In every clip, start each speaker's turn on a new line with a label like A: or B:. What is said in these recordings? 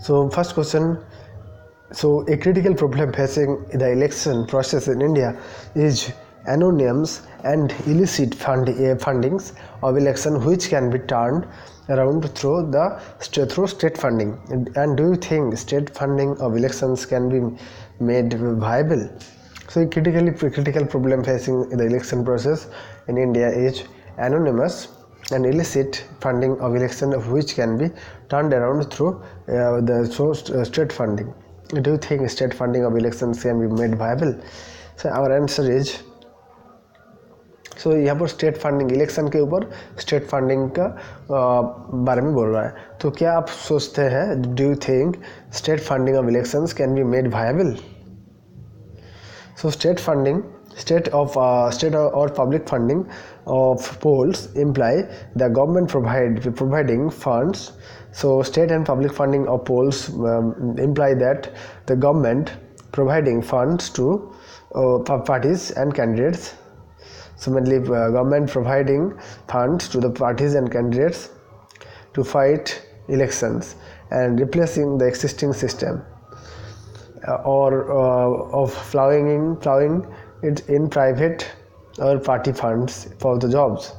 A: So first question. So a critical problem facing the election process in India is anonymous and illicit fundings of election, which can be turned around through state funding. And do you think state funding of elections can be made viable? So a critical problem facing the election process in India is anonymous and illicit funding of election, which can be turned around through state funding. Do you think state funding of elections can be made viable? So our answer is, यहाँ पर state funding election के ऊपर state funding का बारे में बोल रहा है. तो क्या आप सोचते हैं, do you think state funding of elections can be made viable? So state or public funding of polls imply the government providing funds. So state and public funding of polls imply that the government providing funds to parties and candidates. So mainly government providing funds to the parties and candidates to fight elections and replacing the existing system. Or of plowing it in private or party funds for the jobs.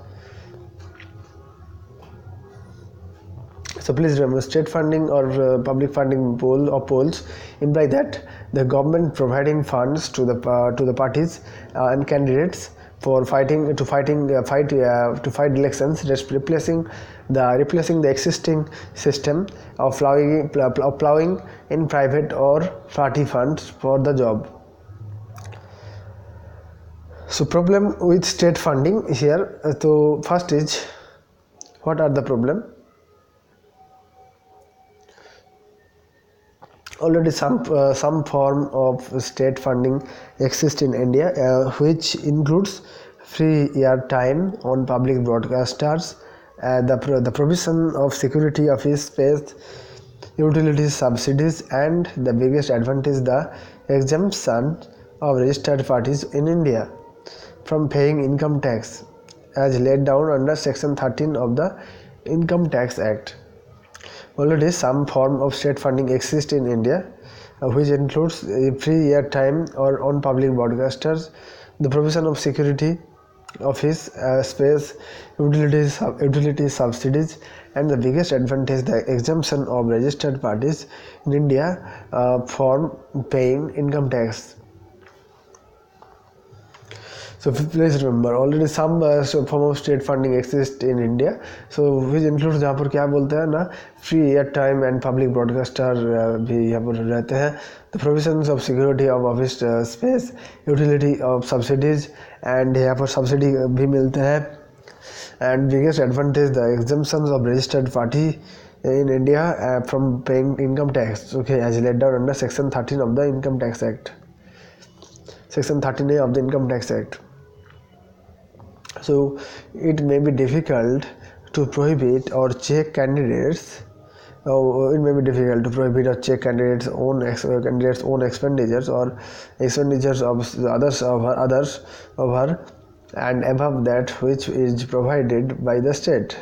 A: So please remember, state funding or public funding polls imply that the government providing funds to the parties and candidates for fight elections, just replacing the existing system of plowing in private or party funds for the job. So problem with state funding here. So first is, what are the problem? Already some form of state funding exists in India, which includes free airtime on public broadcasters, the provision of security office space, utility subsidies, and the biggest advantage, the exemption of registered parties in India from paying income tax, as laid down under Section 13 of the Income Tax Act. Already some form of state funding exists in India, which includes free airtime or on public broadcasters, the provision of security office space, utility subsidies, and the biggest advantage, the exemption of registered parties in India from paying income tax. So please remember, already some form of state funding exists in India, so which includes, यहाँ पर क्या बोलते हैं ना, free air time and public broadcaster भी यहाँ पर रहते हैं, the provisions of security of office space, utility of subsidies, and यहाँ पर सब्सिडी भी मिलते हैं, and biggest advantage, the exemptions of registered party in India from paying income tax, okay, as laid down under Section 13 of the Income Tax Act. Section 13A of the Income Tax Act. So it may be difficult to prohibit or check candidates. It may be difficult to prohibit or check candidates' own expenditures or expenditures of others over and above that which is provided by the state.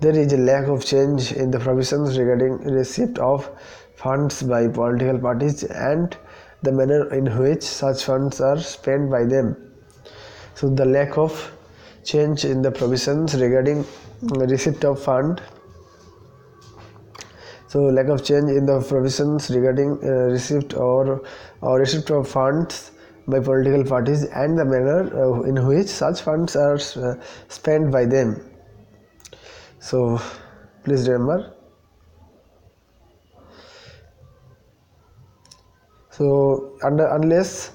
A: There is a lack of change in the provisions regarding receipt of funds by political parties and the manner in which such funds are spent by them. So the lack of change in the provisions regarding receipt of fund. So lack of change in the provisions regarding receipt of funds by political parties and the manner in which such funds are spent by them. So please remember. So unless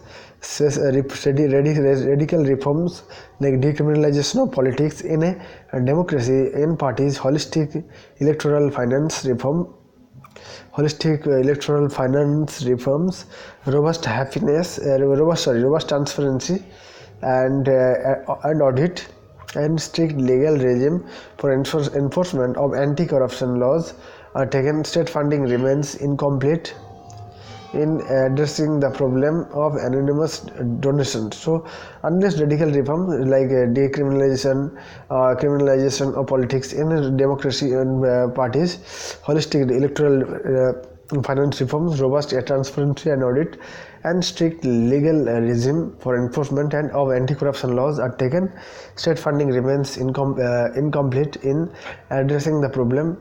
A: radical reforms like decriminalization of politics in a democracy in parties, holistic electoral finance reforms, robust transparency and audit, and strict legal regime for enforcement of anti-corruption laws are taken, state funding remains incomplete. in addressing the problem of anonymous donations. So unless radical reform like criminalization of politics in democracy and parties, holistic electoral finance reforms, robust transparency and audit, and strict legal regime for enforcement and of anti-corruption laws are taken, state funding remains incomplete in addressing the problem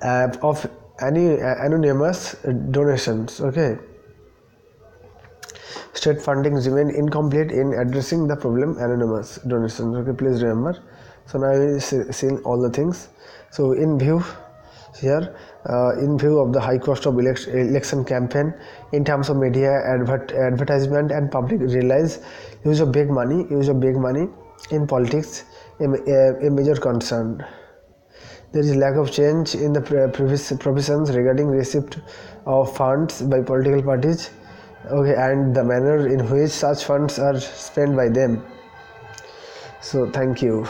A: of any anonymous donations. Okay, state fundings remain incomplete in addressing the problem anonymous donations. Okay, please remember. So now we see all the things. So in view here, in view of the high cost of election campaign in terms of media advertisement and public realize use of big money in politics a major concern. There is lack of change in the provisions regarding receipt of funds by political parties, okay, and the manner in which such funds are spent by them. So thank you.